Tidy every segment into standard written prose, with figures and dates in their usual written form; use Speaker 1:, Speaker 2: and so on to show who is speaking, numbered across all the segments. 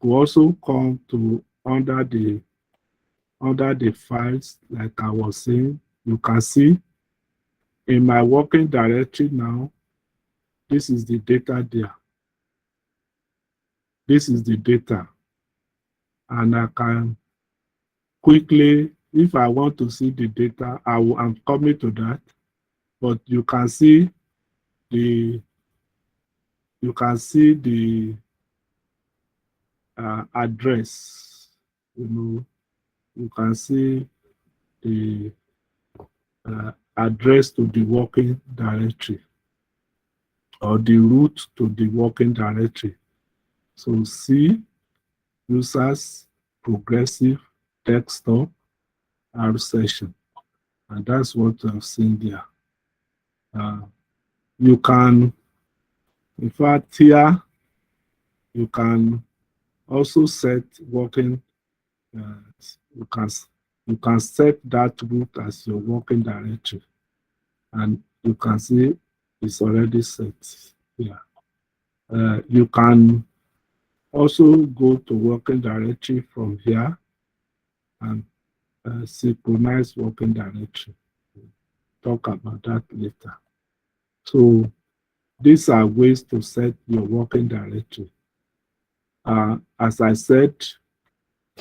Speaker 1: could also come to under the files, like I was saying. You can see in my working directory now, this is the data there. This is the data. And I can quickly, if I want to see the data, I'm coming to that. But you can see the address. You can see the address to the working directory, or the route to the working directory. So C, users, progressive, desktop, R session. And that's what I've seen there. You can, in fact, here, you can also set working, you can set that route as your working directory. And you can see it's already set here. You can also go to working directory from here and synchronize working directory. We'll talk about that later. So these are ways to set your working directory. As I said,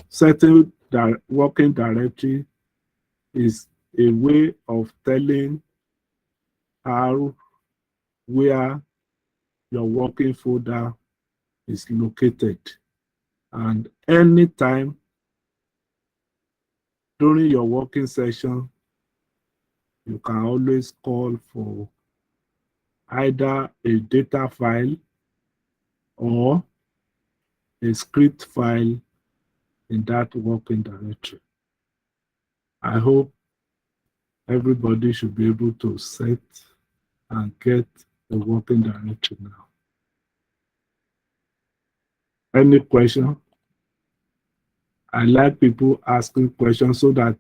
Speaker 1: setting the working directory is a way of telling how, where your working folder is located. And anytime during your working session, you can always call for either a data file or a script file in that working directory. I hope everybody should be able to set and get the working directory now. Any question? I like people asking questions so that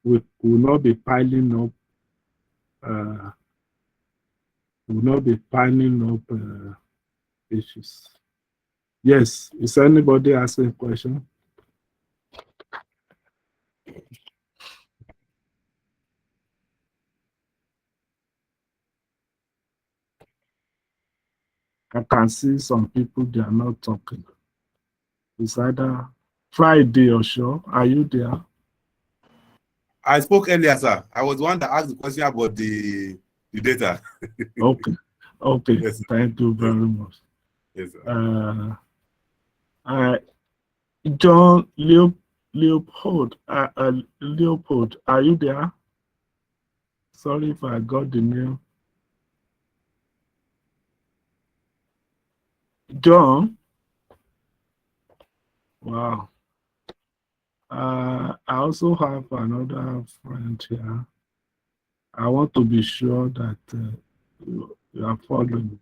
Speaker 1: we will not be piling up. Issues. Yes, is anybody asking a question? I can see some people, they are not talking. It's either Friday or sure. Are you there?
Speaker 2: I spoke earlier, sir. I was the one that asked the question about the data.
Speaker 1: Okay. Okay.
Speaker 2: Yes,
Speaker 1: thank you very much.
Speaker 2: Yes, sir.
Speaker 1: John Leopold, are you there? Sorry if I got the name. John? Wow. I also have another friend here. I want to be sure that you are following.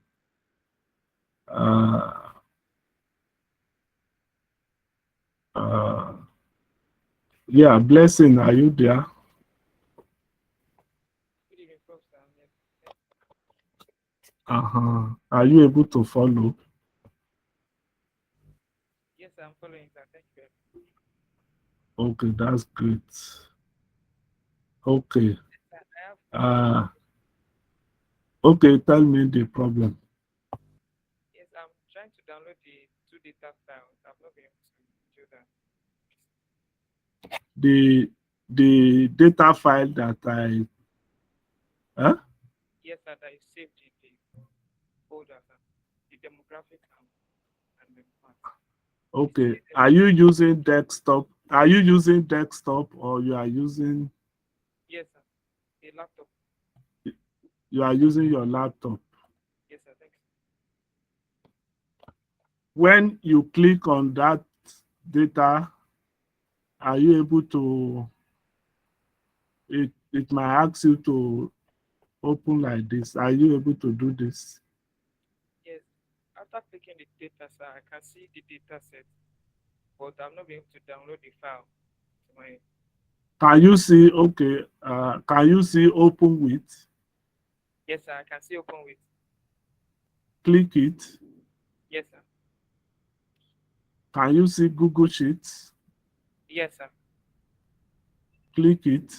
Speaker 1: Yeah, Blessing, are you there? Are you able to follow?
Speaker 3: Yes, I'm following that. Thank you.
Speaker 1: Okay, that's great. Okay. Okay, tell me the problem.
Speaker 3: Yes, I'm trying to download the 2 data files. I'm not able to do that.
Speaker 1: The data file that I
Speaker 3: Yes, that I saved in the folder, the demographic and the math.
Speaker 1: Okay. Are you using desktop? Are you using desktop or you are using?
Speaker 3: Yes, sir. A laptop.
Speaker 1: You are using your laptop.
Speaker 3: Yes, sir. Thanks.
Speaker 1: When you click on that data, are you able to? It might ask you to open like this. Are you able to do this?
Speaker 3: Yes. After clicking the data, sir, I can see the data set, but I'm not able to download the file to my.
Speaker 1: Can you see? Okay. Can you see open with?
Speaker 3: Yes, sir. I can see open with.
Speaker 1: Click it.
Speaker 3: Yes, sir.
Speaker 1: Can you see Google Sheets?
Speaker 3: Yes, sir.
Speaker 1: Click it.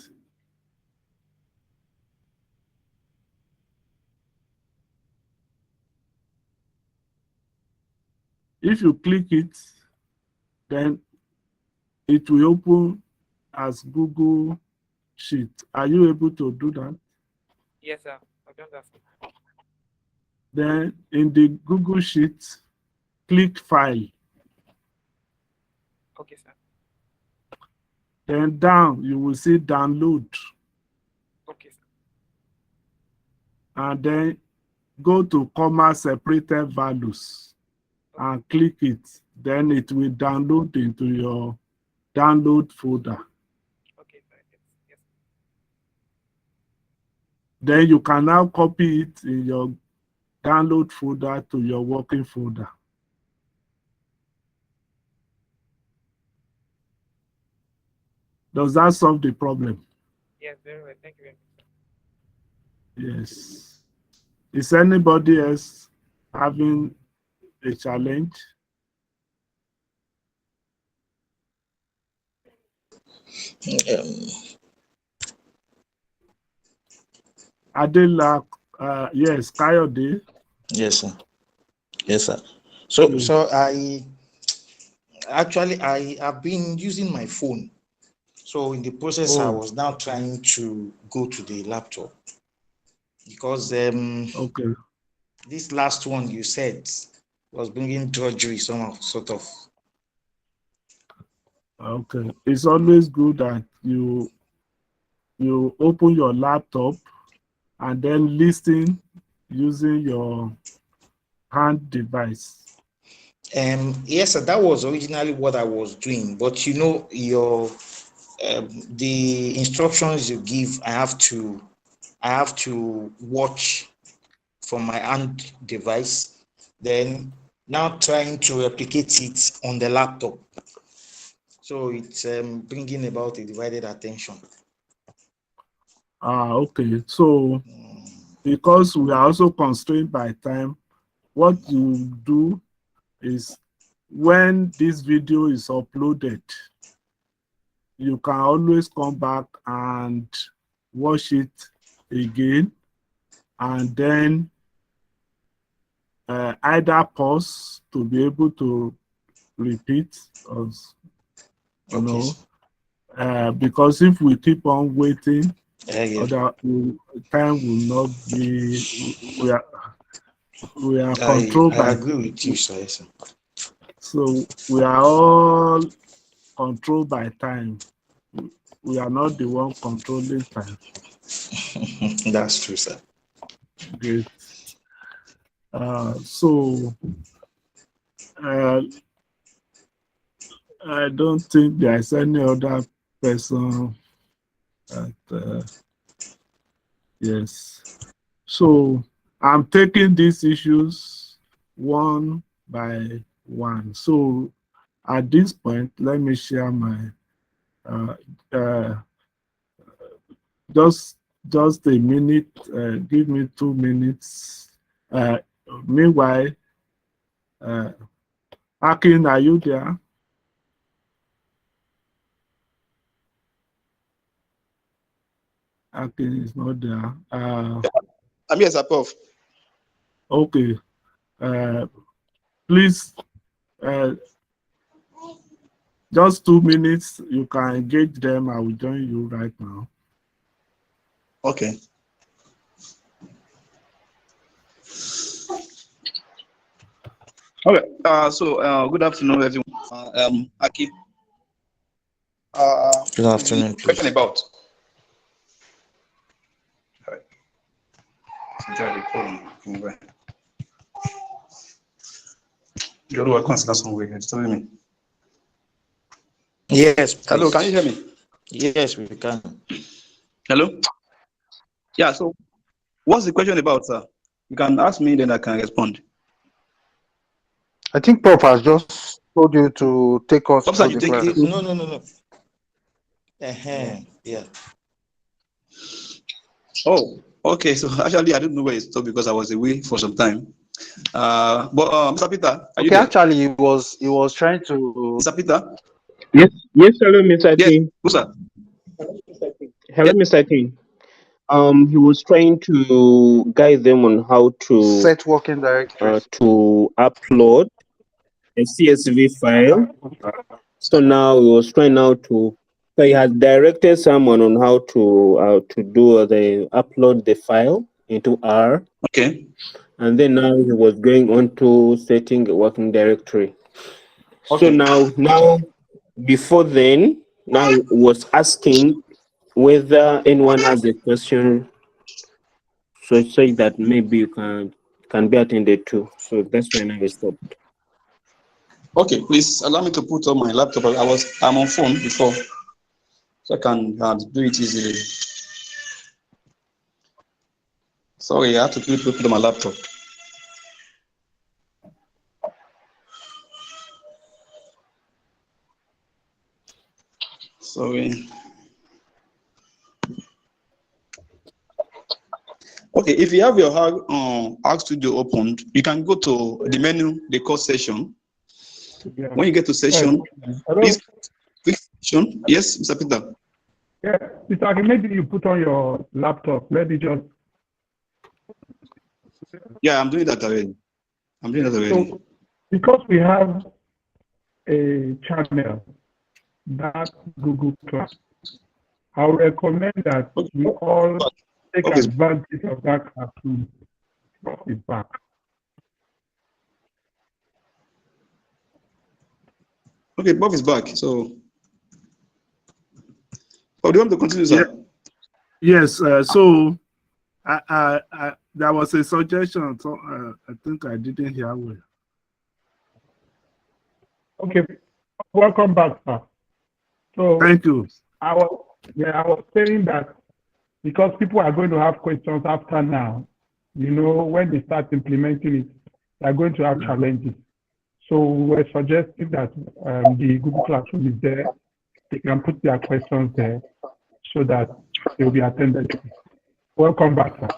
Speaker 1: If you click it, then it will open as Google Sheet. Are you able to do that?
Speaker 3: Yes, sir. I've done that.
Speaker 1: Then in the Google Sheet, click File.
Speaker 3: Okay, sir.
Speaker 1: Then down, you will see Download.
Speaker 3: Okay, sir.
Speaker 1: And then go to comma separated values and click it. Then it will download into your download folder.
Speaker 3: Okay, sir. Yes.
Speaker 1: Then you can now copy it in your download folder to your working folder. Does that solve the problem?
Speaker 3: Yes, very well. Thank you very much, sir.
Speaker 1: Yes. Is anybody else having a challenge? Adela, yes, Kayode.
Speaker 4: Yes, sir. Yes, sir. So,
Speaker 1: Yes.
Speaker 4: so I have been using my phone. So in the process, I was now trying to go to the laptop because
Speaker 1: Okay.
Speaker 4: this last one you said was bringing drudgery, sort of.
Speaker 1: Okay. It's always good that you open your laptop and then listen using your hand device.
Speaker 4: Yes, sir, that was originally what I was doing, but you know, the instructions you give, I have to watch from my hand device, then now trying to replicate it on the laptop. So it's bringing about a divided attention.
Speaker 1: Okay. So because we are also constrained by time, what you do is when this video is uploaded, you can always come back and watch it again, and then either pause to be able to repeat, or, you know, because if we keep on waiting, other time will not be. We are controlled by.
Speaker 4: I agree with you, sir.
Speaker 1: So we are all controlled by time. We are not the one controlling time.
Speaker 4: That's true, sir.
Speaker 1: Great. So I don't think there's any other person that, yes. So I'm taking these issues one by one. So at this point, let me share my just a minute. Give me 2 minutes. Meanwhile, Akin, are you there? Akin is not there.
Speaker 5: I'm here, sir, Prof.
Speaker 1: Okay. Please, just 2 minutes. You can engage them. I will join you right now.
Speaker 5: Okay. Okay. So good afternoon, everyone. Aki.
Speaker 4: Good afternoon.
Speaker 5: Question about.
Speaker 4: Yes. Please.
Speaker 5: Hello, can you hear me?
Speaker 4: Yes, we can.
Speaker 5: Hello. Yeah. So, what's the question about, sir? You can ask me, then I can respond.
Speaker 6: I think Prof has just told you to take us
Speaker 5: Prof, sir,
Speaker 6: through
Speaker 5: you
Speaker 6: the
Speaker 5: take
Speaker 6: process.
Speaker 4: No. Yeah.
Speaker 5: Oh, okay. So actually, I don't know where it stopped because I was away for some time. Mr. Peter, are you
Speaker 6: Okay,
Speaker 5: there?
Speaker 6: actually, he was trying to.
Speaker 5: Mr. Peter?
Speaker 7: Yes, yes, hello, Mr.
Speaker 5: Yes,
Speaker 7: King.
Speaker 5: who's that?
Speaker 7: Hello,
Speaker 5: Yes.
Speaker 7: Mr. King. He was trying to guide them on how to
Speaker 6: Set working directories.
Speaker 7: upload a CSV file. So now he was trying now to. So he has directed someone on how to upload the file into R,
Speaker 5: Okay.
Speaker 7: and then now he was going on to setting a working directory.
Speaker 5: Okay.
Speaker 7: So now before then, now he was asking whether anyone has a question, so say that maybe you can be attended to. So that's when I stopped.
Speaker 5: Okay, please allow me to put on my laptop. I'm on phone before, so I can do it easily. Sorry, I have to put on my laptop. Sorry. Okay, if you have your Arc Studio opened, you can go to the menu, the course session.
Speaker 8: Yeah.
Speaker 5: When you get to session,
Speaker 8: Hello?
Speaker 5: please click session. Yes, Mr. Peter.
Speaker 8: Yeah, Mr. Akin, maybe you put on your laptop. Let me just.
Speaker 5: Yeah, I'm doing that already.
Speaker 8: So, because we have a channel, that Google Class, I would recommend that we all take
Speaker 5: Okay.
Speaker 8: advantage of that cartoon. It's back.
Speaker 5: Okay, Bob is back. So, do you want to continue, sir?
Speaker 1: Yes. So, there was a suggestion. So, I think I didn't hear well.
Speaker 8: Okay, welcome back, sir. So,
Speaker 1: Thank you.
Speaker 8: I was saying that because people are going to have questions after now, when they start implementing it, they're going to have challenges. So we're suggesting that the Google Classroom is there. They can put their questions there so that they'll be attended to. Welcome back, sir.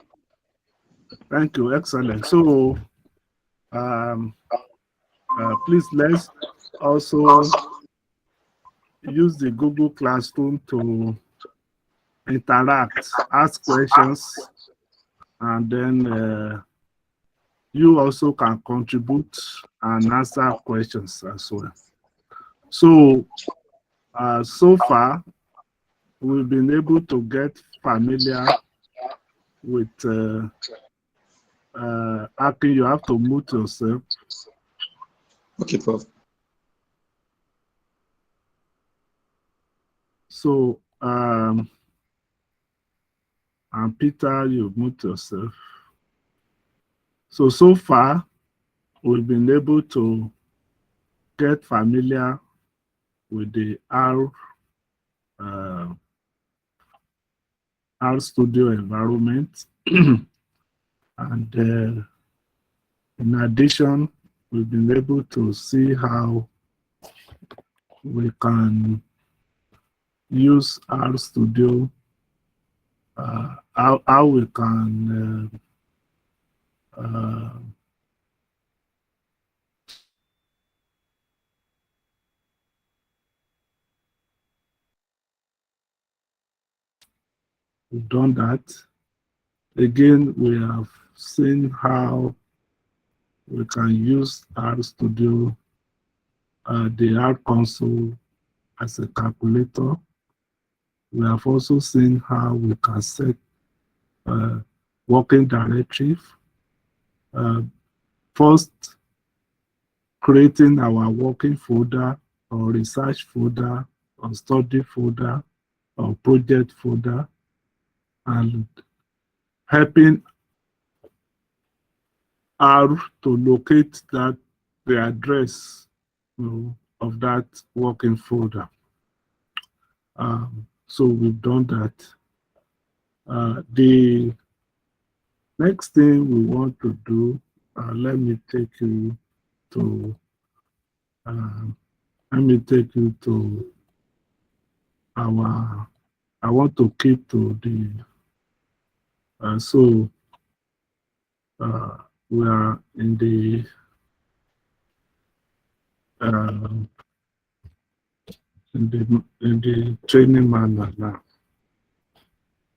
Speaker 1: Thank you. Excellent. So, please let's also use the Google Classroom to interact, ask questions, and then you also can contribute and answer questions as well. So, so far, we've been able to get familiar with Akin. You have to mute yourself.
Speaker 5: Okay, Prof.
Speaker 1: So, and Peter, you mute yourself. So far, we've been able to get familiar with the R Studio environment. And in addition, we've been able to see how we can use R Studio, how we can we've done that. Again, we have seen how we can use R Studio, the R console as a calculator. We have also seen how we can set working directory. First, creating our working folder or research folder or study folder or project folder, and helping R to locate the address of that working folder. So we've done that. The next thing we want to do, let me take you to our, I want to keep to the, we are in the training manual now.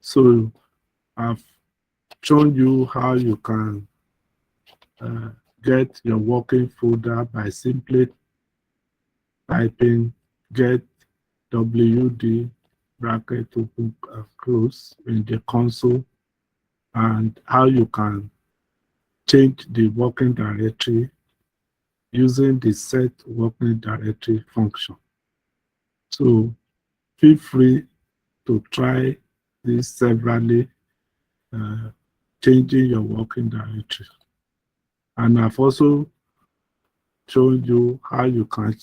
Speaker 1: So I've shown you how you can get your working folder by simply typing get wd bracket open and close in the console, and how you can change the working directory using the set working directory function. So feel free to try this severally, changing your working directory. And I've also shown you how you can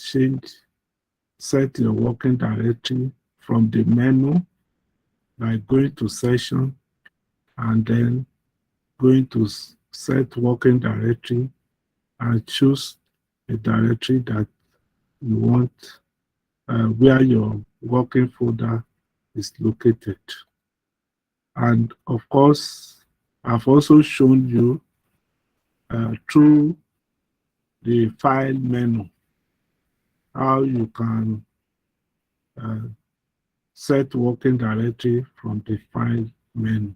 Speaker 1: set your working directory from the menu by going to session and then going to set working directory and choose a directory that you want, where your working folder is located. And of course, I've also shown you through the file menu how you can set working directory from the file menu.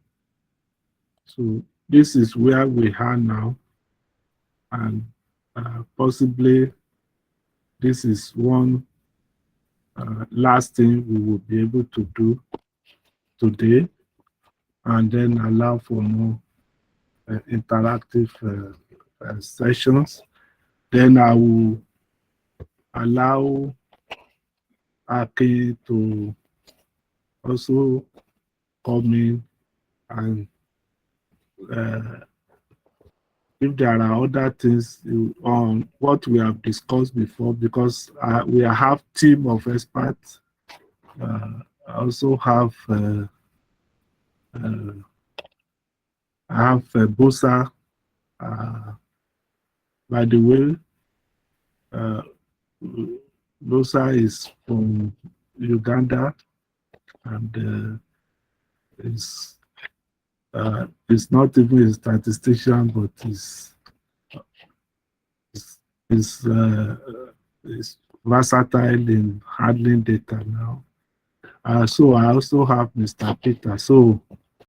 Speaker 1: So this is where we are now, and possibly this is one last thing we will be able to do today, and then allow for more interactive sessions. Then I will allow Aki to also come in, and if there are other things on what we have discussed before, because we have team of experts. I also have Bosa. By the way, Bosa is from Uganda, and is not even a statistician, but is versatile in handling data now. So I also have Mr. Peter. So